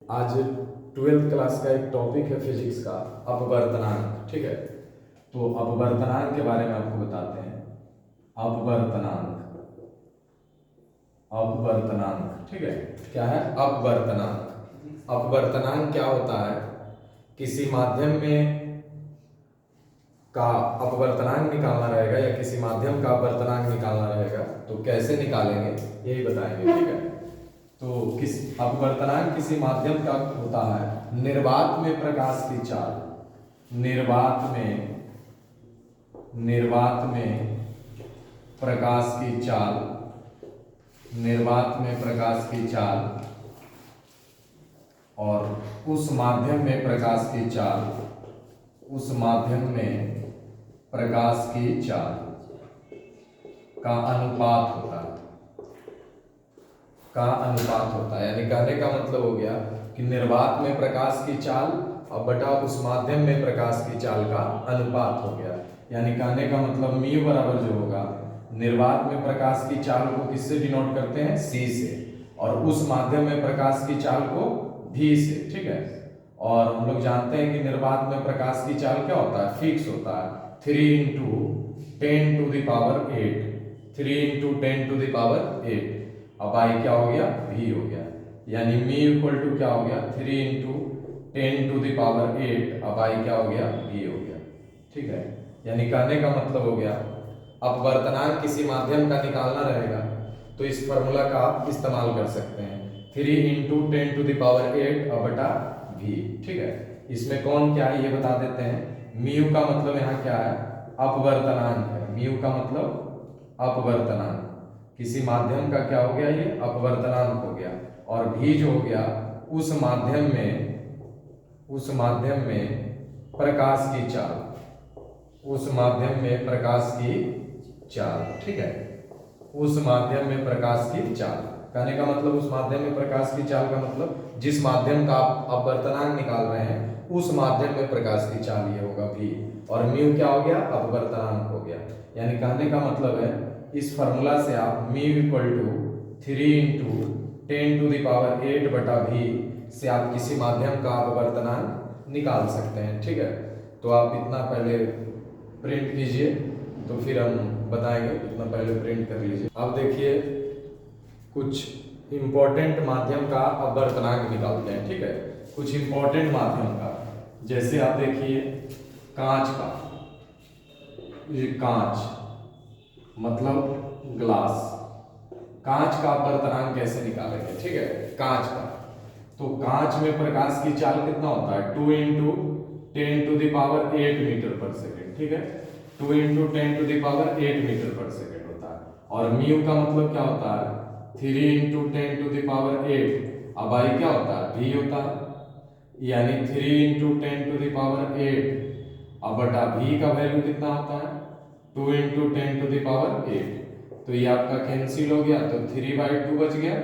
आज 12th class का एक टॉपिक है फिजिक्स का अपवर्तनांक। ठीक है, तो अपवर्तनांक के बारे में आपको बताते हैं। अपवर्तनांक, अपवर्तनांक, ठीक है, क्या है अपवर्तनांक। अपवर्तनांक क्या होता है? किसी माध्यम में का अपवर्तनांक निकालना रहेगा या किसी माध्यम का अपवर्तनांक निकालना रहेगा, तो कैसे निकालेंगे यही बताएंगे। ठीक है, तो किस अपवर्तनांक किसी माध्यम का होता है निर्वात में प्रकाश की चाल। निर्वात में प्रकाश की चाल, निर्वात में प्रकाश की चाल और उस माध्यम में प्रकाश की चाल, उस माध्यम में प्रकाश की चाल का अनुपात होता है, का अनुपात होता है। यानी कहने का मतलब हो गया कि निर्वात में प्रकाश की चाल और बटा उस माध्यम में प्रकाश की चाल का अनुपात हो गया। यानी कहने का मतलब म्यू बराबर जो होगा, निर्वात में प्रकाश की चाल को किससे डिनोट करते हैं? सी से, और उस माध्यम में प्रकाश की चाल को भी से। ठीक है, और हम लोग जानते हैं कि निर्वात में प्रकाश की चाल क्या होता है? फिक्स होता है, 3 × 10⁸, 3 × 10⁸। अब आई क्या हो गया? भी हो गया। यानी म्यू इक्वल टू क्या हो गया? 3 × 10⁸। अब आई क्या हो गया? भी हो गया। ठीक है, यानी कहने का मतलब हो गया अपवर्तनांक किसी माध्यम का निकालना रहेगा तो इस फॉर्मूला का आप इस्तेमाल कर सकते हैं, 3 × 10⁸ अब बटा भी। ठीक है, इसमें कौन क्या है ये बता देते हैं। म्यू का मतलब यहाँ क्या है? अपवर्तनांक है। म्यू का मतलब अपवर्तनांक, किसी माध्यम का क्या हो गया? ये अपवर्तनांक हो गया। और भी जो हो गया उस माध्यम में प्रकाश की चाल, उस माध्यम में प्रकाश की चाल। ठीक है, उस माध्यम में प्रकाश की चाल, कहने का मतलब उस माध्यम में प्रकाश की चाल का मतलब जिस माध्यम का आप अपवर्तनांक निकाल रहे हैं उस माध्यम में प्रकाश की चाल ये होगा भी। और म्यू क्या हो गया? अपवर्तनांक हो गया। यानी कहने का मतलब है इस फॉर्मूला से आप म्यू इक्वल टू 3 × 10⁸ बटा भी से आप किसी माध्यम का अपवर्तनांक निकाल सकते हैं। ठीक है, तो आप इतना पहले प्रिंट कीजिए तो फिर हम बताएंगे। इतना पहले प्रिंट कर लीजिए। अब देखिए कुछ इंपॉर्टेंट माध्यम का अपवर्तनांक निकालते हैं। ठीक है, कुछ इंपॉर्टेंट माध्यम का, जैसे आप देखिए कांच का, ये कांच मतलब ग्लास, कांच का अपवर्तनांक कैसे निकालेंगे? ठीक है, कांच का, तो कांच में प्रकाश की चाल कितना होता है? 2 × 10⁸ मीटर/सेकेंड। ठीक है, 2 × 10⁸ मीटर/सेकेंड होता है। और म्यू का मतलब क्या होता है? 3 × 10⁸। अब आई क्या होता है? भी होता है। यानी 3 × 10⁸ अब बटा भी का वैल्यू कितना होता है? 2 × 10⁸। तो ये आपका कैंसिल हो गया, तो 3/2 बच गया,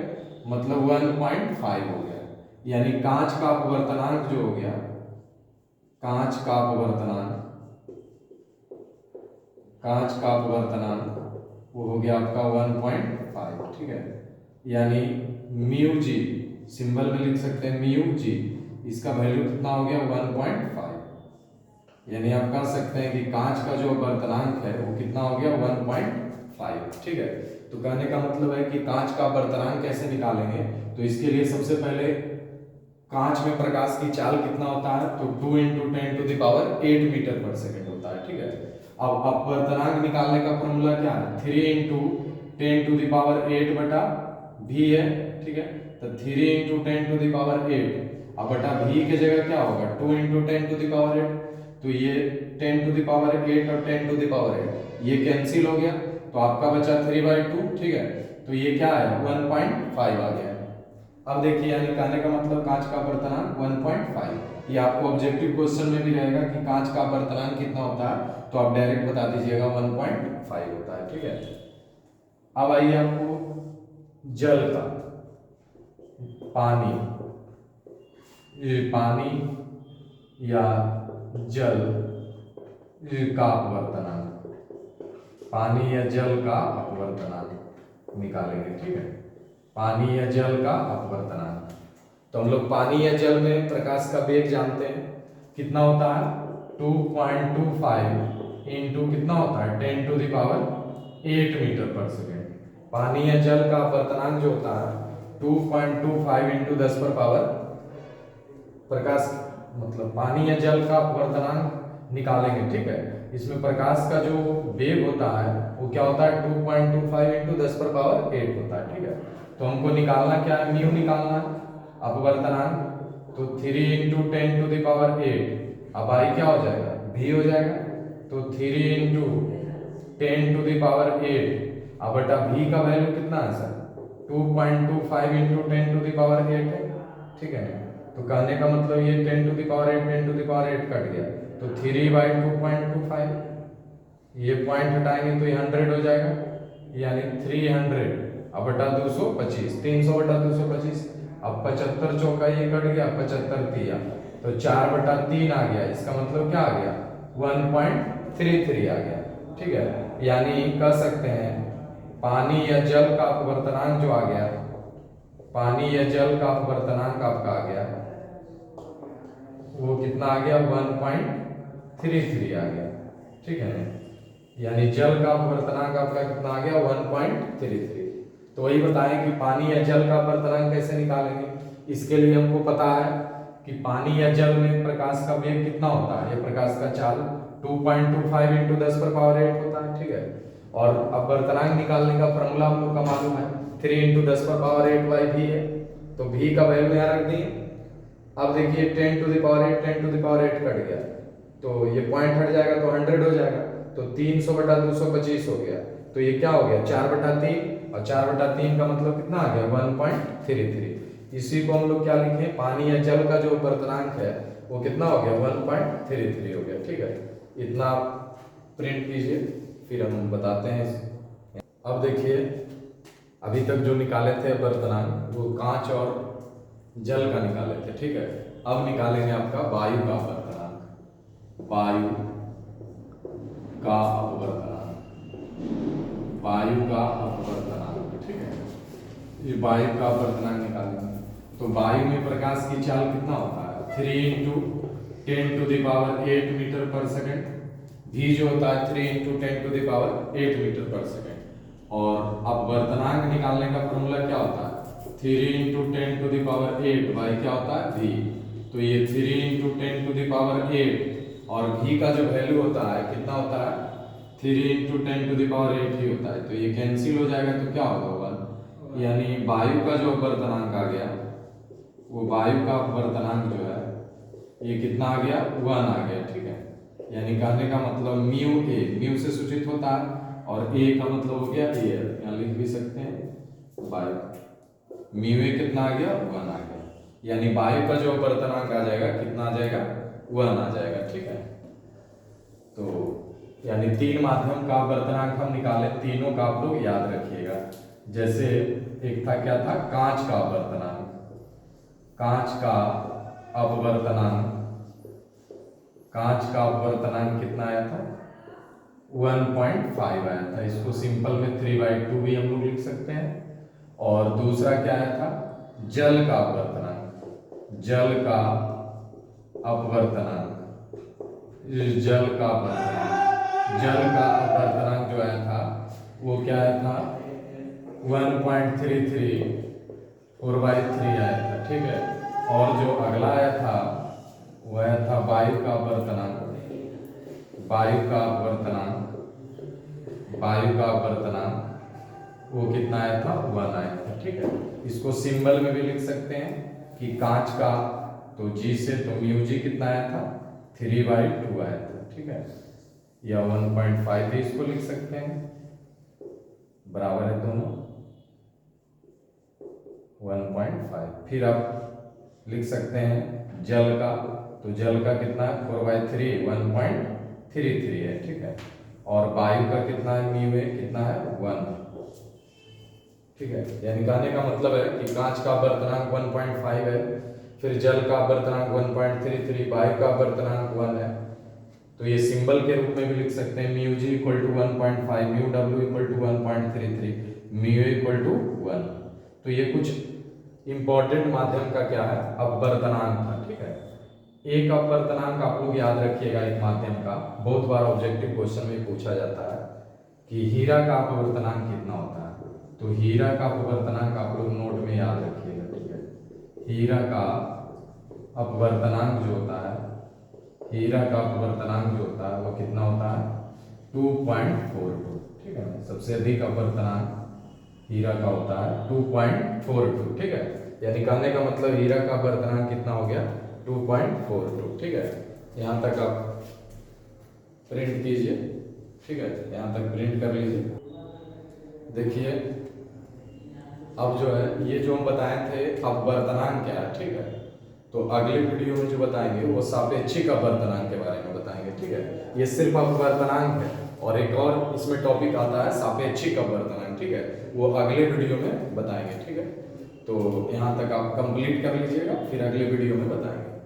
मतलब 1.5 हो गया। यानी कांच का अपवर्तनांक जो हो गया, कांच का अपवर्तनांक, कांच का अपवर्तनांक वो हो गया आपका 1.5। ठीक है, यानी म्यू जी, सिंबल में लिख सकते हैं म्यू जी, इसका वैल्यू कितना हो गया? 1.5। यानी आप कह सकते हैं कि कांच का जो अपवर्तनांक है वो कितना हो गया? 1.5। ठीक है, तो कहने का मतलब है कि कांच का अपवर्तनांक कैसे निकालेंगे, तो इसके लिए सबसे पहले कांच में प्रकाश की चाल कितना होता है? तो 2 × 10⁸ मीटर/सेकेंड होता है। ठीक है, अब अपवर्तनांक निकालने का फॉर्मूला क्या है? 3 × 10⁸ बटा भी है। ठीक है, तो 3 × 10⁸ अब बटा भी की जगह क्या होगा? 2 × 10⁸। तो ये 10⁸ और 10⁸ ये कैंसिल हो गया, तो आपका बचा 3/2। ठीक है, तो ये क्या है? 1.5 आ गया। अब देखिए, यानी कहने का मतलब कांच का अपवर्तनांक 1.5। ये आपको ऑब्जेक्टिव क्वेश्चन में भी रहेगा कि कांच का अपवर्तनांक कितना होता है, तो आप डायरेक्ट बता दीजिएगा 1.5 होता है। ठीक है, अब आइए आपको जल का, पानी, ये पानी या जल का अपवर्तनांक, पानी या जल का अपवर्तनांक निकालेंगे। ठीक है, पानी या जल का अपवर्तनांक, तो हम लोग पानी या जल में प्रकाश का वेग जानते हैं कितना होता है 2.25 इंटू कितना होता है 10 to the power 8 metre per second. पानी या जल का अपवर्तनांक जो होता है 2.25 इंटू 10 पर पावर प्रकाश मतलब पानी या जल का अपवर्तनांक निकालेंगे, ठीक है। इसमें प्रकाश का जो वेग होता है वो क्या होता है 2.25 इंटू 10 पर पावर 8 होता है, ठीक है। तो हमको निकालना क्या है, म्यू निकालना है अपवर्तनांक। तो 3 इंटू 10 टू द पावर 8, अब आई क्या हो जाएगा भी हो जाएगा। तो 3 इंटू 10 टू द पावर 8 अब बटा भी का वैल्यू कितना है sir 2.25 into 10 to the power 8 है, ठीक है। तो कहने का मतलब ये 10 to the power 8 10 to the power 8 cut गया, तो 3/2.25 ये पॉइंट हटाएंगे तो ये 100 हो जाएगा, यानी 300 अब बटा 225 300 बटा 225। अब 75 चौका ये कट गया 75 तिया तो 4/3 आ गया। इसका मतलब क्या आ गया 1.33 आ गया, ठीक है। यानी कह सकते हैं पानी या जल का अपवर्तनांक जो आ गया, पानी या जल का अपवर्तनांक आपका आ गया वो कितना आ गया 1.33 आ गया, ठीक है। यानी जल का अपवर्तनांक आपका कितना आ गया 1.33। तो वही बताएं कि पानी या जल का अपवर्तनांक कैसे निकालेंगे। इसके लिए हमको पता है कि पानी या जल में प्रकाश का वेग कितना होता है, ये प्रकाश का चाल 2.25 इंटू 10 पर पावर 8 होता है, ठीक है। और अपवर्तनांक निकालने का फॉर्मूला हम लोग का मालूम है 3 इंटू 10 पर पावर 8 बाई भी है, तो भी का वैल्यू यहाँ रख दिए। अब देखिए 10 to the power 8 10 to the power 8 cut गया तो ये पॉइंट हट जाएगा तो 100 हो जाएगा, तो 300 बटा 225 हो गया। तो ये क्या हो गया 4/3 और 4/3 का मतलब कितना आ गया 1.33। इसी को हम लोग क्या लिखे पानी या जल का जो अपवर्तनांक है वो कितना हो गया 1.33 हो गया, ठीक है। इतना प्रिंट कीजिए फिर हम बताते हैं। अब देखिए अभी तक जो निकाले थे अपवर्तनांक वो कांच और जल का निकाले थे, ठीक है। अब निकालेंगे आपका वायु का अपवर्तनांक, वायु का अपवर्तनांक, वायु का अपवर्तनांक, ठीक है। ये वायु का अपवर्तनांक निकालेंगे तो वायु में प्रकाश की चाल कितना होता है 3 into 10 to the power 8 metre per second. भी जो होता है 3 into 10 to the power 8 metre per second. और अपवर्तनांक निकालने का फॉर्मूला क्या होता है 3 into 10 to the power 8 by क्या होता है भी। तो ये 3 इंटू 10 टू द पावर 8 और भी का जो वैल्यू होता है कितना होता है 3 इंटू 10 टू द पावर 8 ही होता है, तो ये कैंसिल हो जाएगा तो क्या होगा 1। यानी वायु का जो अपवर्तनांक आ गया वो वायु का अपवर्तनांक जो है ये कितना आ गया 1 आ गया, ठीक है। यानी कहने का मतलब म्यू ए, म्यू से सूचित होता है और ए का मतलब हो गया एयर, यहाँ लिख भी सकते हैं वायु। म्यू ए कितना आ गया 1 आ गया, यानी वायु का जो अपवर्तनांक आ जाएगा कितना आ जाएगा 1 आ जाएगा, ठीक है। तो यानी 3 माध्यम का अपवर्तनांक हम निकाले, तीनों का आप लोग याद रखिएगा। जैसे एक था क्या था कांच का अपवर्तनांक, कांच का अपवर्तनांक, कांच का अपवर्तनांक कितना आया था 1.5 आया था। इसको सिंपल में 3/2 भी हम लोग लिख सकते हैं। और दूसरा क्या आया था जल का अपवर्तनांक, जल का अपवर्तनांक, जल का अपवर्तनांक, जल का अपवर्तनांक जो आया था वो क्या आया था 1.33 4/3 आया था, ठीक है। और जो अगला आया था वो आया था वायु का अपवर्तनांक, वायु का अपवर्तनांक, वायु का अपवर्तनांक वो कितना आया था 1 आया था, ठीक है। इसको सिंबल में भी लिख सकते हैं कि कांच का तो जी से तो म्यू जी कितना आया था 3/2 आया था, ठीक है। या 1.5 भी इसको लिख सकते हैं, बराबर है दोनों 1.5। फिर आप लिख सकते हैं जल का, तो जल का कितना है 4/3 1.33 है, ठीक है। और वायु का कितना है म्यू ए कितना है 1, ठीक है। यानी कहने का मतलब है कि कांच का अपवर्तनांक 1.5 है, फिर जल का अपवर्तनांक 1.33, वायु का अपवर्तनांक 1 है। तो ये सिंबल के रूप में भी लिख सकते हैं mu G equal to 1.5, mu W equal to 1.33, mu equal to 1। तो ये कुछ इंपॉर्टेंट माध्यम का क्या है, अपवर्तनांक था। ठीक है, एक अपवर्तनांक आप लोग याद रखिएगा एक माध्यम का, बहुत बार ऑब्जेक्टिव क्वेश्चन में पूछा जाता है कि हीरा का अपवर्तनांक कितना होता है। तो हीरा का अपवर्तनांक आप लोग नोट में याद रखिएगा। ठीक है, हीरा का अपवर्तनांक जो होता है, हीरा का अपवर्तनांक जो होता है वो कितना होता है, 2.42। ठीक है, सबसे अधिक अपवर्तनांक हीरा का होता है 2.42। ठीक है, यानी कहने का मतलब हीरा का अपवर्तनांक कितना हो गया, 2.42। ठीक है, यहाँ तक आप प्रिंट कीजिए। ठीक है, यहाँ तक प्रिंट कर लीजिए। देखिए अब जो है ये जो हम बताए थे अपवर्तनांक क्या है। ठीक है, तो अगले वीडियो में जो बताएंगे वो सापेक्षिक अपवर्तनांक के बारे में बताएंगे। ठीक है, ये सिर्फ अपवर्तनांक है और एक और इसमें टॉपिक आता है सापेक्षिक अपवर्तनांक। ठीक है, वो अगले वीडियो में बताएंगे। ठीक है, तो यहाँ तक आप कंप्लीट कर लीजिएगा, फिर अगले वीडियो में बताएंगे।